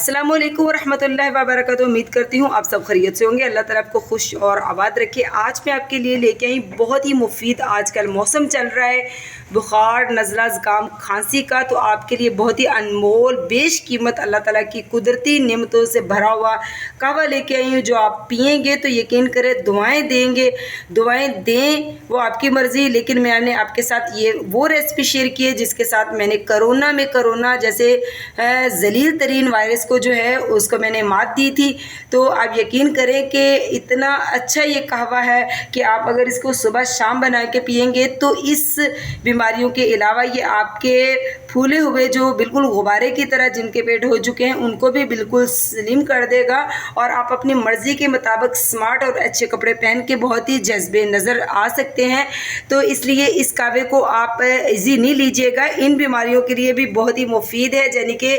अस्सलामुअलैकुम वरहमतुल्लाहि वबरकातुहू। उम्मीद करती हूँ आप सब खैरियत से होंगे। अल्लाह ताला आपको खुश और आबाद रखे। आज मैं आपके लिए लेके आई बहुत ही मुफीद, आजकल मौसम चल रहा है बुखार, नज़ला, ज़ुकाम, खांसी का, तो आपके लिए बहुत ही अनमोल बेश कीमत अल्लाह ताला की कुदरती नेमतों से भरा हुआ कहवा लेके आई हूँ, जो आप पिएंगे तो यकीन करें दुआएं देंगे। दुआएं दें वो आपकी मर्ज़ी, लेकिन मैंने आपके साथ ये वो रेसिपी शेयर की है जिसके साथ मैंने कोरोना जैसे जलील तरीन वायरस को जो है उसको मैंने मात दी थी। तो आप यकीन करें कि इतना अच्छा ये कहवा है कि आप अगर इसको सुबह शाम बना के पिएंगे तो इस बीमारियों के अलावा ये आपके फूले हुए जो बिल्कुल गुब्बारे की तरह जिनके पेट हो चुके हैं उनको भी बिल्कुल स्लिम कर देगा, और आप अपनी मर्ज़ी के मुताबिक स्मार्ट और अच्छे कपड़े पहन के बहुत ही जज्बे नज़र आ सकते हैं। तो इसलिए इस कहवे को आप इजी नहीं लीजिएगा, इन बीमारियों के लिए भी बहुत ही मुफीद है, यानी कि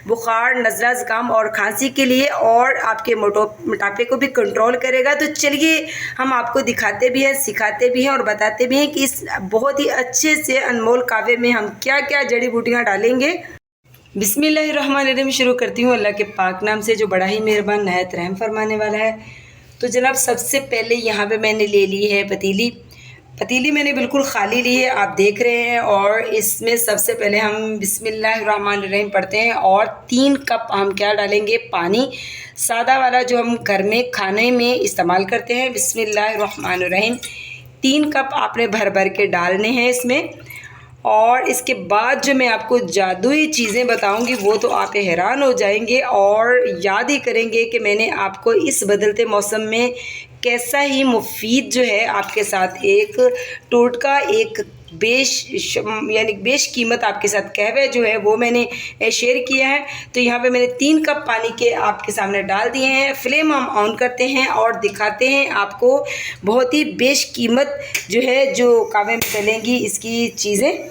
बुखार, नज़ला, ज़ुकाम और खांसी के लिए, और आपके मोटापे को भी कंट्रोल करेगा। तो चलिए हम आपको दिखाते भी हैं, सिखाते भी हैं और बताते भी हैं कि इस बहुत ही अच्छे से अनमोल कहवे में हम क्या क्या जड़ी बूटियाँ डालेंगे। बिस्मिल्लाहिर्रहमानिर्रहीम शुरू करती हूँ अल्लाह के पाक नाम से जो बड़ा ही मेहरबान नहायत रहम फरमाने वाला है। तो जनाब सबसे पहले यहाँ पे मैंने ले ली है पतीली मैंने बिल्कुल खाली ली है, आप देख रहे हैं। और इसमें सबसे पहले हम बिस्मिल्लाहिर्रहमानिर्रहीम पढ़ते हैं, और 3 कप हम क्या डालेंगे, पानी सादा वाला जो हम घर में खाने में इस्तेमाल करते हैं। बिस्मिल्लाहिर्रहमानिर्रहीम 3 कप आपने भर भर के डालने हैं इसमें। और इसके बाद जो मैं आपको जादुई चीज़ें बताऊंगी वो तो आप हैरान हो जाएंगे और याद ही करेंगे कि मैंने आपको इस बदलते मौसम में कैसा ही मुफीद जो है आपके साथ एक टोटका, एक यानी बेश कीमत आपके साथ कहवे जो है वो मैंने शेयर किया है। तो यहाँ पे मैंने 3 कप पानी के आपके सामने डाल दिए हैं। फ्लेम हम ऑन करते हैं और दिखाते हैं आपको बहुत ही बेश कीमत जो है जो कहवे में डलेंगी इसकी चीज़ें।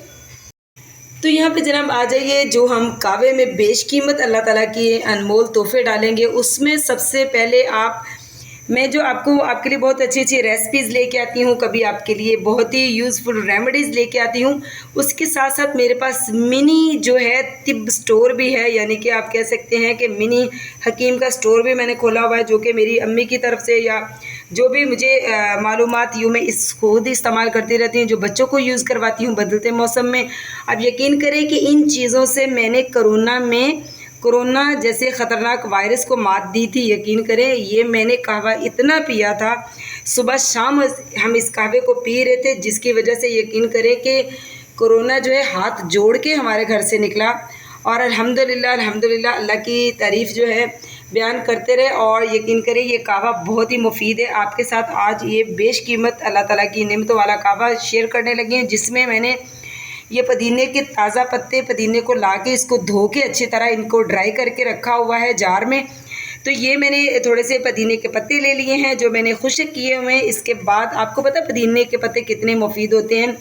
तो यहाँ पे जनाब आ जाइए, जो हम कहवे में बेश कीमत अल्लाह ताला की अनमोल तोहफे डालेंगे उसमें सबसे पहले मैं जो आपके लिए बहुत अच्छी अच्छी रेसिपीज़ लेके आती हूँ, कभी आपके लिए बहुत ही यूज़फुल रेमेडीज़ लेके आती हूँ। उसके साथ साथ मेरे पास मिनी जो है तिब स्टोर भी है, यानी कि आप कह सकते हैं कि मिनी हकीम का स्टोर भी मैंने खोला हुआ है, जो कि मेरी अम्मी की तरफ से या जो भी मुझे मालूमात यूँ मैं इस खुद इस्तेमाल करती रहती हूँ, जो बच्चों को यूज़ करवाती हूँ बदलते मौसम में। अब यकीन करें कि इन चीज़ों से मैंने कोरोना जैसे ख़तरनाक वायरस को मात दी थी। यकीन करें ये मैंने कहवा इतना पिया था, सुबह शाम हम इस कहवे को पी रहे थे, जिसकी वजह से यकीन करें कि कोरोना जो है हाथ जोड़ के हमारे घर से निकला। और अल्हम्दुलिल्लाह अल्लाह की तारीफ़ जो है बयान करते रहे। और यकीन करें ये कहवा बहुत ही मुफीद है। आपके साथ आज ये बेश कीमत अल्लाह ताला की नेमतों वाला कहवा शेयर करने लगे हैं, जिसमें मैंने ये पुदीने के ताज़ा पत्ते, पुदीने को ला के इसको धो के अच्छी तरह इनको ड्राई करके रखा हुआ है जार में। तो ये मैंने थोड़े से पुदीने के पत्ते ले लिए हैं जो मैंने खुश्क किए हुए हैं। इसके बाद आपको पता है पुदीने के पत्ते कितने मुफीद होते हैं,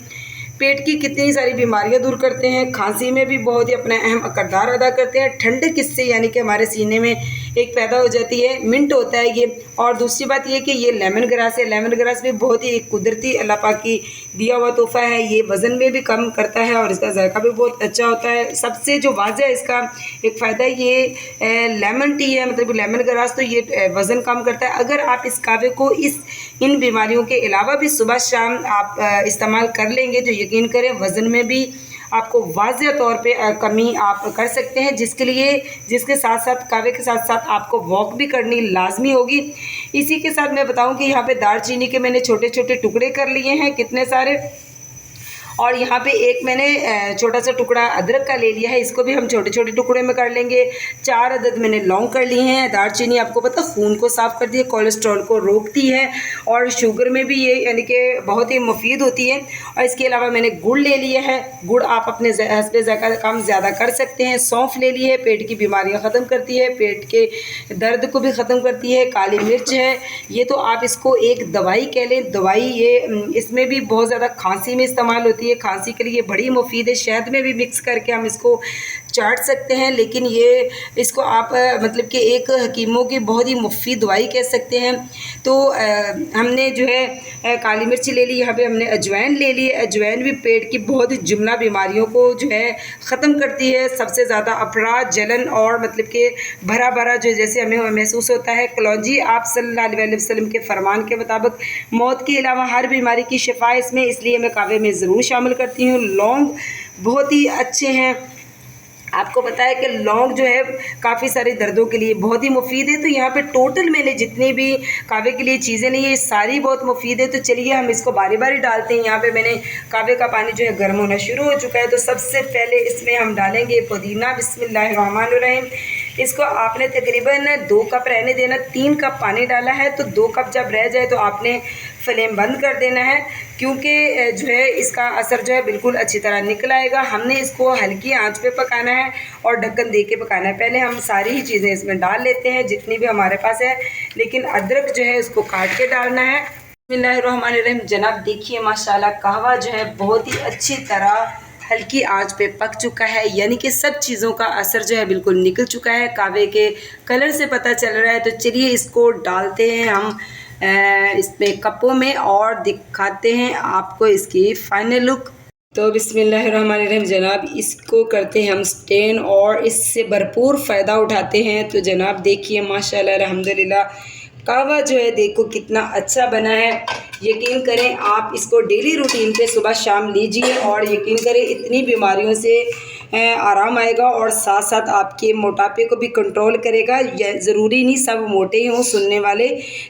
पेट की कितनी सारी बीमारियां दूर करते हैं, खांसी में भी बहुत ही अपना अहम किरदार अदा करते हैं, ठंड किससे यानी कि हमारे सीने में एक पैदा हो जाती है, मिंट होता है ये। और दूसरी बात ये कि ये लेमन ग्रास है, लेमन ग्रास भी बहुत ही एक कुदरती अल्लाह पाक की दिया हुआ तोहफ़ा है। ये वज़न में भी कम करता है और इसका जायका भी बहुत अच्छा होता है। सबसे जो वाज़ह इसका एक फ़ायदा ये लेमन टी है, मतलब लेमन ग्रास, तो ये वज़न कम करता है। अगर आप इस कहवे को इन बीमारियों के अलावा भी सुबह शाम आप इस्तेमाल कर लेंगे तो यकीन करें वज़न में भी आपको वाज़ह तौर पे कमी आप कर सकते हैं, जिसके साथ साथ कहवे के साथ साथ आपको वॉक भी करनी लाजमी होगी। इसी के साथ मैं बताऊं कि यहाँ पे दालचीनी के मैंने छोटे छोटे टुकड़े कर लिए हैं कितने सारे, और यहाँ पे एक मैंने छोटा सा टुकड़ा अदरक का ले लिया है, इसको भी हम छोटे छोटे टुकड़े में कर लेंगे। 4 अदद मैंने लौंग कर लिए हैं। दालचीनी आपको पता खून को साफ़ करती है, कोलेस्ट्रॉल को रोकती है और शुगर में भी ये यानी कि बहुत ही मुफीद होती है। और इसके अलावा मैंने गुड़ ले लिया है, गुड़ आप अपने हस्बे ज़ायका कम ज़्यादा कर सकते हैं। सौंफ ले ली है, पेट की बीमारियाँ ख़त्म करती है, पेट के दर्द को भी ख़त्म करती है। काली मिर्च है, ये तो आप इसको एक दवाई कह लें, दवाई ये इसमें भी बहुत ज़्यादा खांसी में इस्तेमाल होती है, खांसी के लिए बड़ी मुफीद है। शहद में भी मिक्स करके हम इसको चाट सकते हैं, लेकिन ये इसको आप मतलब कि एक हकीमों की बहुत ही मुफीद दवाई कह सकते हैं। तो हमने जो है काली मिर्च ले ली, यहाँ पे हमने अजवाइन ले ली। अजवाइन भी पेट की बहुत ही जुमला बीमारियों को जो है ख़त्म करती है। सबसे ज़्यादा अफरा, जलन और मतलब कि भरा भरा जो जैसे हमें महसूस होता है। कलौंजी आप सल्लल्लाहु अलैहि वसल्लम के फरमान के मुताबिक मौत के अलावा हर बीमारी की शिफा इसमें, इसलिए मैं कहवे में ज़रूर शामिल करती हूँ। लौंग बहुत ही अच्छे हैं। आपको पता है कि लौंग जो है काफ़ी सारे दर्दों के लिए बहुत ही मुफीद है। तो यहाँ पे टोटल मैंने जितनी भी कहवे के लिए चीज़ें ली है सारी बहुत मुफीद है। तो चलिए हम इसको बारी बारी डालते हैं। यहाँ पे मैंने कहवे का पानी जो है गर्म होना शुरू हो चुका है। तो सबसे पहले इसमें हम डालेंगे पुदीना। बिस्मिल्लाहिर्रहमानिर्रहीम। इसको आपने तकरीबन 2 कप रहने देना। 3 कप पानी डाला है, तो 2 कप जब रह जाए तो आपने फ्लेम बंद कर देना है, क्योंकि जो है इसका असर जो है बिल्कुल अच्छी तरह निकल आएगा। हमने इसको हल्की आंच पे पकाना है और ढक्कन दे के पकाना है। पहले हम सारी ही चीज़ें इसमें डाल लेते हैं जितनी भी हमारे पास है, लेकिन अदरक जो है इसको काट के डालना है। बिस्मिल्लाहिर्रहमानिर्रहीम। जनाब देखिए माशाल्लाह कहवा जो है बहुत ही अच्छी तरह हल्की आंच पे पक चुका है, यानी कि सब चीज़ों का असर जो है बिल्कुल निकल चुका है। कहवे के कलर से पता चल रहा है। तो चलिए इसको डालते हैं हम इसमें कपों में और दिखाते हैं आपको इसकी फाइनल लुक। तो बिस्मिल्लाहिर्रहमानिर्रहीम जनाब इसको करते हैं हम स्टेन और इससे भरपूर फ़ायदा उठाते हैं। तो जनाब देखिए माशाल्लाह अल्हम्दुलिल्लाह कहवा जो है देखो कितना अच्छा बना है। यकीन करें आप इसको डेली रूटीन पे सुबह शाम लीजिए और यकीन करें इतनी बीमारियों से आराम आएगा और साथ साथ आपके मोटापे को भी कंट्रोल करेगा। ज़रूरी नहीं सब मोटे ही हों, सुनने वाले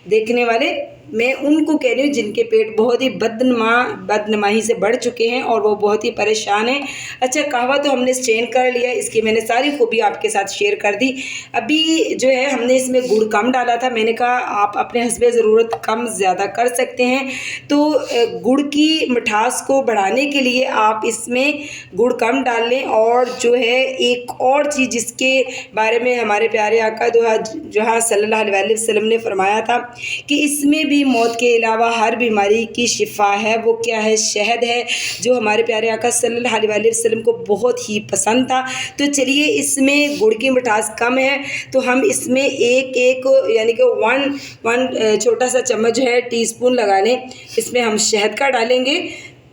देखने वाले मैं उनको कह रही हूँ जिनके पेट बहुत ही बदनमाही से बढ़ चुके हैं और वो बहुत ही परेशान हैं। अच्छा कहवा तो हमने स्ट्रेन कर लिया, इसकी मैंने सारी खूबी आपके साथ शेयर कर दी। अभी जो है हमने इसमें गुड़ कम डाला था, मैंने कहा आप अपने हस्बे ज़रूरत कम ज़्यादा कर सकते हैं। तो गुड़ की मिठास को बढ़ाने के लिए आप इसमें गुड़ कम डाल लें। और जो है एक और चीज़ जिसके बारे में हमारे प्यारे आका जहाँ सल्लल्लाहु अलैहि वसल्लम ने फरमाया था कि इसमें भी मौत के अलावा हर बीमारी की शिफा है, वो क्या है? शहद है, जो हमारे प्यारे आका सल्लल्लाहु अलैहि वसल्लम को बहुत ही पसंद था। तो चलिए इसमें गुड़ की मिठास कम है तो हम इसमें एक यानी कि वन छोटा सा चम्मच है टीस्पून लगा लें, इसमें हम शहद का डालेंगे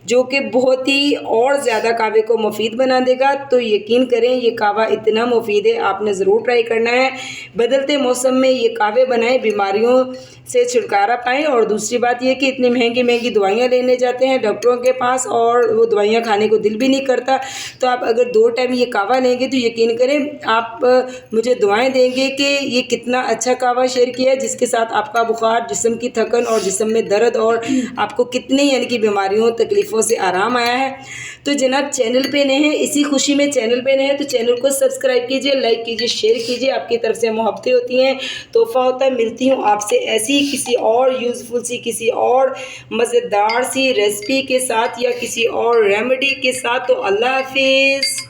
जो कि बहुत ही और ज़्यादा कहवे को मुफीद बना देगा। तो यकीन करें ये कहवा इतना मुफीद है, आपने ज़रूर ट्राई करना है। बदलते मौसम में ये कहवे बनाएं, बीमारियों से छुटकारा पाएँ। और दूसरी बात ये कि इतनी महंगी महंगी दवाइयाँ लेने जाते हैं डॉक्टरों के पास और वो दवाइयाँ खाने को दिल भी नहीं करता। तो आप अगर 2 टाइम ये कहवा लेंगे तो यकीन करें आप मुझे दुआएं देंगे कि ये कितना अच्छा कहवा शेयर किया है, जिसके साथ आपका बुखार, जिस्म की थकन और जिस्म में दर्द और आपको कितनी यानी कि बीमारियों तकलीफ़ों से आराम आया है। तो जनाब चैनल पे नए हैं, इसी खुशी में चैनल पे नए हैं तो चैनल को सब्सक्राइब कीजिए, लाइक कीजिए, शेयर कीजिए। आपकी तरफ से मोहब्बतें होती हैं, तोहफ़ा होता है। मिलती हूँ आपसे ऐसी किसी और यूज़फुल सी, किसी और मज़ेदार सी रेसिपी के साथ या किसी और रेमेडी के साथ। तो अल्लाह हाफिज़।